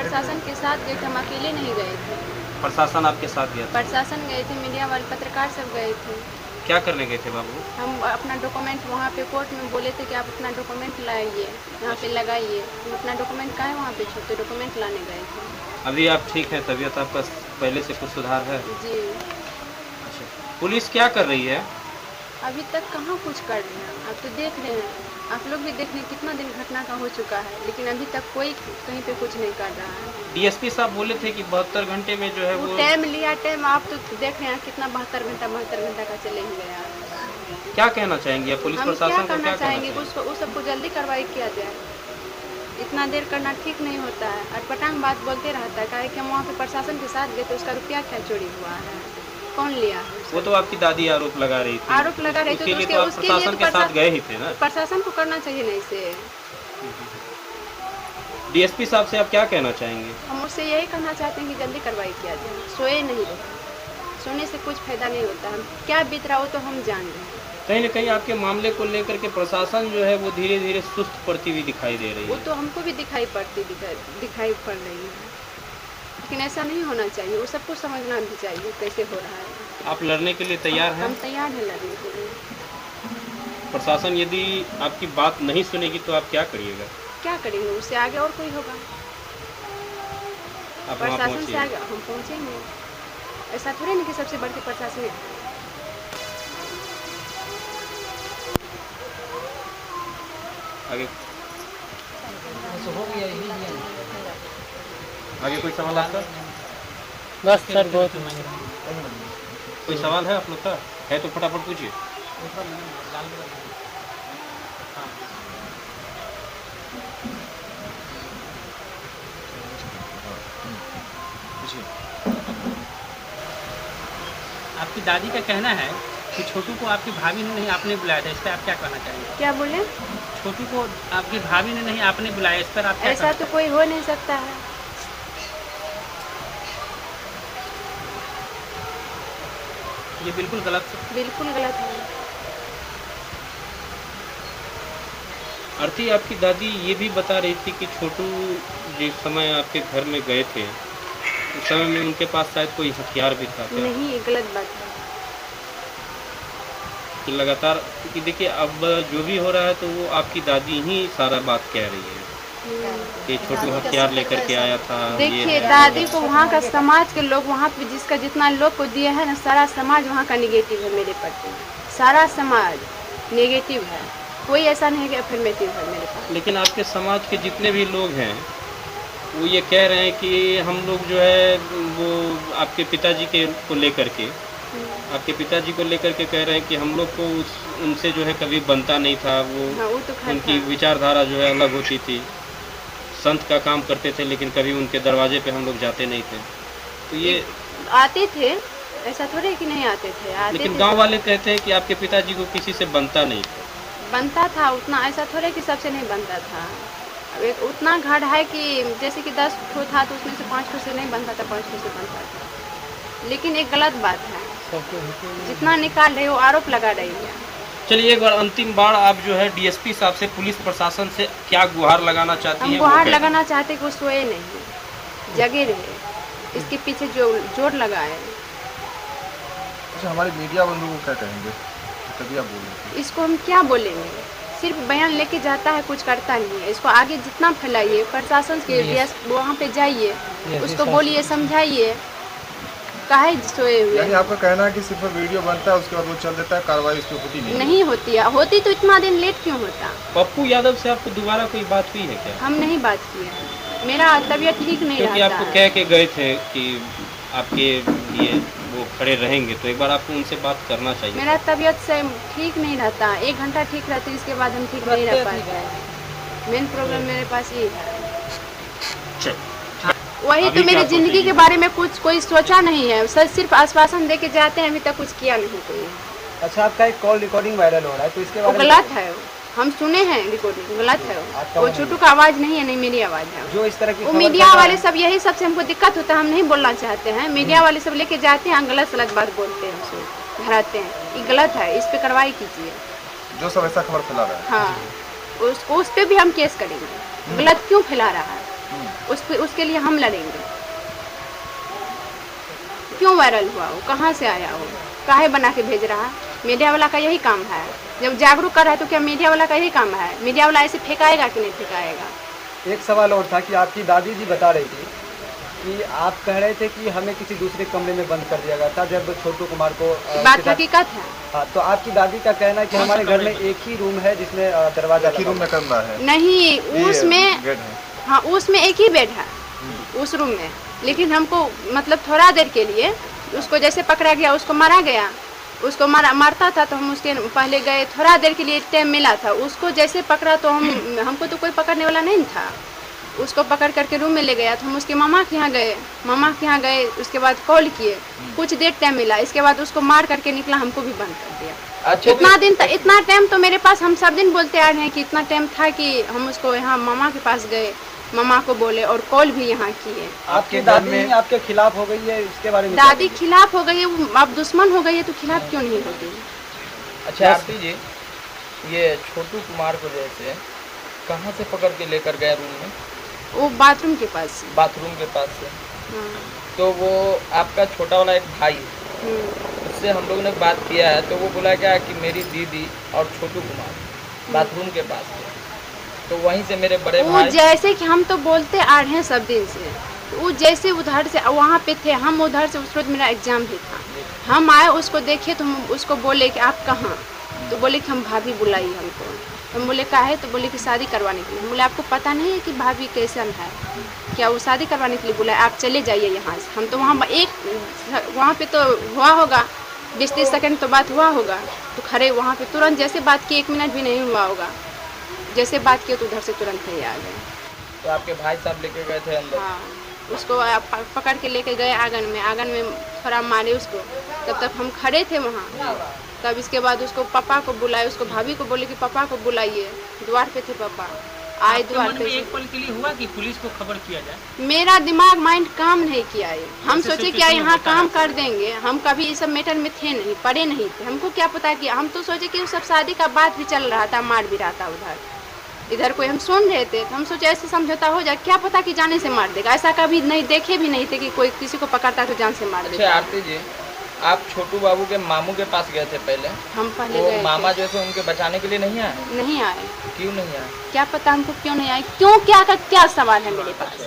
प्रशासन के साथ गए थे, हम अकेले नहीं गए थे। प्रशासन आपके साथ गया था? प्रशासन गए थे, मीडिया वाले पत्रकार सब गए थे। क्या करने गए थे बाबू? हम अपना डॉक्यूमेंट वहाँ पे कोर्ट में बोले थे कि आप अपना डॉक्यूमेंट लाइए, यहाँ पे लगाइए। हम अपना डॉक्यूमेंट काहे वहाँ पे छोड़ते, डॉक्यूमेंट लाने गए थे। अभी आप ठीक हैं? तबीयत आपका पहले से कुछ सुधार है? जी। अच्छा, पुलिस क्या कर रही है? अभी तक कहाँ कुछ कर रहे हैं, आप तो देख रहे हैं, आप लोग भी देख रहे हैं कितना दिन घटना का हो चुका है, लेकिन अभी तक कोई कहीं पे कुछ नहीं कर रहा है। डीएसपी साहब बोले थे कि 72 घंटे में जो है वो टाइम लिया, टाइम आप तो देख रहे हैं कितना 72 घंटा का चले ही गया। क्या कहना चाहेंगे आप पुलिस प्रशासन को? क्या चाहेंगे उसको, उस सबको जल्दी कार्रवाई किया जाए। इतना देर करना ठीक नहीं होता है, अटपटांग बात बोलते रहता है। काहे कि हम वहाँ पे प्रशासन के साथ गए तो उसका रुपया क्या चोरी हुआ है, कौन लिया है? वो तो आपकी दादी आरोप लगा रही थी। आरोप लगा रही थी तो उसके लिए प्रशासन के साथ गए ही थे ना? प्रशासन को करना चाहिए नहीं से। डीएसपी साहब से आप क्या कहना चाहेंगे? हम उससे यही कहना चाहते हैं कि जल्दी कार्रवाई किया जाए, सोए नहीं रहे, सोने से कुछ फायदा नहीं होता। हम क्या बीत रहा हो तो हम जान रहे हैं। कहीं न कहीं आपके मामले को लेकर के प्रशासन जो है वो धीरे धीरे सुस्त पड़ती हुई दिखाई दे रही है। वो तो हमको भी दिखाई पड़ रही है, लेकिन ऐसा नहीं होना चाहिए। वो सबको समझना भी चाहिए कैसे हो रहा है। आप लड़ने के लिए तैयार हैं? हम तैयार हैं लड़ने के लिए। प्रशासन यदि आपकी बात नहीं सुनेगी तो आप क्या करिएगा? क्या करेंगे, उससे आगे और कोई होगा। प्रशासन से आगे हम पहुँचेंगे। ऐसा थोड़ी नहीं कि सबसे बढ़ के प्रशासन है। आगे आगे कोई सवाल आपका? बस सर बहुत। कोई सवाल है आप लोग का? है तो फटाफट पूछिए। आपकी दादी का कहना है कि छोटू को आपकी भाभी ने नहीं आपने बुलाया था, इस पर आप क्या कहना चाहेंगे? क्या बोले? छोटू को आपकी भाभी ने नहीं आपने बुलाया, इस पर आप क्या ऐसा तो कोई हो नहीं सकता है। ये बिल्कुल गलत है। बिल्कुल गलत है। आरती, आपकी दादी ये भी बता रही थी कि छोटू जिस समय आपके घर में गए थे उस समय में उनके पास शायद कोई हथियार भी था। क्या? नहीं, ये गलत बात है। कि लगातार, क्योंकि देखिए अब जो भी हो रहा है तो वो आपकी दादी ही सारा बात कह रही है कि छोटू हथियार लेकर के आया था। देखिए दादी को वहाँ का समाज के लोग, वहाँ पे जिसका जितना लोग को दिया है ना, सारा समाज वहाँ का निगेटिव है मेरे प्रति। सारा समाज नेगेटिव है, कोई ऐसा नहीं है कि अफर्मेटिव है मेरे पास। लेकिन आपके समाज के जितने भी लोग हैं वो ये कह रहे हैं कि हम लोग जो है वो आपके पिताजी के को लेकर के आपके पिताजी को लेकर के कह रहे हैं कि हम लोग को उनसे जो है कभी बनता नहीं था। वो तो उनकी विचारधारा जो है अलग होती थी। संत का काम करते थे लेकिन कभी उनके दरवाजे पे हम लोग जाते नहीं थे। तो ये आते थे, ऐसा थोड़े कि नहीं आते थे, आते लेकिन थे। गांव वाले कहते हैं कि आपके पिताजी को किसी से बनता नहीं था। बनता था उतना, ऐसा थोड़े कि सबसे नहीं बनता था। अब एक उतना घड़ है कि जैसे कि 10 ठो था तो उसमें से 5 ठो से नहीं बनता था, 5 ठो से बनता था। लेकिन एक गलत बात है, जितना निकाल रहे हो आरोप लगा रही है। चलिए एक बार अंतिम बार आप जो है डीएसपी साहब से, पुलिस प्रशासन से क्या गुहार लगाना चाहती हैं? हम गुहार लगाना चाहते कि वो सोए नहीं, जगे रहे, इसके पीछे जो जोर लगाए। अच्छा, हमारे मीडिया बंधु को क्या कहेंगे? तभी आप बोलेंगे। इसको हम क्या बोलेंगे, सिर्फ बयान लेके जाता है, कुछ करता नहीं है। इसको आगे जितना फैलाइए, प्रशासन के वहाँ पे जाइए, उसको बोलिए, समझाइए, काहे सोए हुए। यानी आपका कहना है कि सिर्फ वीडियो बनता है उसके बाद वो चल देता है, कार्रवाई उस पर होती नहीं होती है। होती तो इतना दिन लेट क्यों होता? पप्पू यादव से आपको दोबारा कोई बात हुई है क्या? हम नहीं बात किए हैं, मेरा तबीयत ठीक नहीं क्योंकि रहता आपको है। कह के गए थे कि आपके लिए वो खड़े रहेंगे, तो एक बार आपको उनसे बात करना चाहिए। मेरा तबीयत से ठीक नहीं रहता, 1 घंटा ठीक रहती, इसके बाद हम ठीक नहीं रह पाते। मेन प्रॉब्लम मेरे पास ये है। वही तो मेरी जिंदगी के बारे में कुछ कोई सोचा नहीं है, सर सिर्फ आश्वासन दे के जाते हैं, अभी तक कुछ किया नहीं कोई। अच्छा, आपका एक कॉल रिकॉर्डिंग वायरल हो रहा है तो इसके बारे में गलत है, हम सुने हैं रिकॉर्डिंग, गलत है वो छोटू का आवाज़ नहीं है, नहीं मेरी आवाज़ है। जो इस तरह की वो मीडिया वाले सब यही सबसे हमको दिक्कत होता है, हम नहीं बोलना चाहते हैं। मीडिया वाले सब लेके जाते हैं, गलत सलत बात बोलते हैं, हमसे धराते हैं, ये गलत है, इस पे कार्रवाई कीजिए। जो सब ऐसा खबर फैला रहा है, हाँ, उस पे भी हम केस करेंगे। गलत क्यों फैला रहा है? उसके लिए हम लड़ेंगे। क्यों वायरल हुआ वो, कहाँ से आया वो, काहे बना के भेज रहा है? मीडिया वाला का यही काम है। जब जागरूक कर रहा है तो क्या मीडिया वाला का यही काम है? मीडिया वाला ऐसे फेंकाएगा कि नहीं फेंकाएगा? एक सवाल और था कि आपकी दादी जी बता रही थी कि आप कह रहे थे कि हमें किसी दूसरे कमरे में बंद कर दिया गया था जब छोटू कुमार को बात हकीकत है। हाँ, तो आपकी दादी का कहना है कि हमारे घर में एक ही रूम है जिसमें दरवाजा एक ही रूम में करना है। नहीं, उसमें बेड है। हाँ, उसमें एक ही बेड है उस रूम में, लेकिन हमको मतलब थोड़ा देर के लिए उसको जैसे पकड़ा गया, उसको मारा गया, उसको मारता था तो हम उसके पहले गए, थोड़ा देर के लिए टाइम मिला था, उसको जैसे पकड़ा तो हमको तो कोई पकड़ने वाला नहीं था, उसको पकड़ करके रूम में ले गया तो हम उसके मामा के यहाँ गए, उसके बाद कॉल किए, कुछ देर टाइम मिला, इसके बाद उसको मार करके निकला, हमको भी बंद कर दिया। अच्छा, इतना टाइम तो मेरे पास, हम सब दिन बोलते आ रहे हैं कि इतना टाइम था कि हम उसको यहाँ मामा के पास गए, मामा को बोले और कॉल भी यहाँ किए। आपकी दादी आपके खिलाफ हो गई है, इसके बारे में? दादी खिलाफ हो गई है, अब दुश्मन हो गई है तो खिलाफ क्यों नहीं होगी? अच्छा आरती जी, ये छोटू कुमार को जैसे कहाँ से पकड़ के लेकर गए रूम में? वो बाथरूम के पास से। बाथरूम के पास से। हाँ। तो वो आपका छोटा वाला एक भाई, उससे हम लोगों ने बात किया है तो वो बोला क्या कि मेरी दीदी और छोटू कुमार बाथरूम के पास थे, तो वहीं से मेरे बड़े वो भाई, जैसे कि हम तो बोलते आ रहे हैं सब दिन से, वो जैसे उधर से वहाँ पे थे, हम उधर से, उस रोज मेरा एग्जाम भी था, हम आए उसको देखे तो हम उसको बोले कि आप कहाँ, तो बोले कि हम भाभी बुलाई हमको, हम बोले काहे, तो बोले कि शादी करवाने के लिए। हम बोले आपको पता नहीं है कि भाभी कैसन है क्या? वो शादी करवाने के लिए बुलाए, आप चले जाइए यहाँ से। हम तो वहाँ पे तो हुआ होगा 20-30 सेकंड तो बात हुआ होगा, तो खड़े वहाँ पे तुरंत जैसे बात की, 1 मिनट भी नहीं हुआ होगा, जैसे बात किया तो उधर से तुरंत ही आ गए। तो आपके भाई साहब लेके गए थे अंदर? हाँ, उसको पकड़ के लेके गए आंगन में थोड़ा मारे उसको, तब तक हम खड़े थे वहाँ। तब इसके बाद उसको पापा को बुलाए, उसको भाभी को बोले कि पापा को बुलाइए, द्वार पे थे पापा, आए द्वार पे। एक पल के लिए हुआ कि पुलिस को खबर किया जाए? मेरा दिमाग माइंड काम नहीं किया है, हम सोचे क्या यहाँ काम कर देंगे, हम कभी इस सब मैटर में थे नहीं, पढ़े नहीं थे, हमको क्या पता कि, हम तो सोचे कि सब शादी का बात भी चल रहा था, मार भी रहा था इधर कोई हम सुन रहे थे, तो हम सोचे ऐसे समझौता हो जाए, क्या पता कि जाने से मार देगा, ऐसा कभी नहीं देखे भी नहीं थे कि कोई किसी को पकड़ता तो जान से मार देगा। अच्छा आरती जी, आप छोटू बाबू के मामू के पास गए थे पहले? हम पहले वो गए मामा थे। जो थे उनके बचाने के लिए नहीं आए? नहीं आए। क्यों नहीं आए? क्या पता हमको क्यों नहीं आए, क्यों, क्या का क्या सवाल है मेरे पास?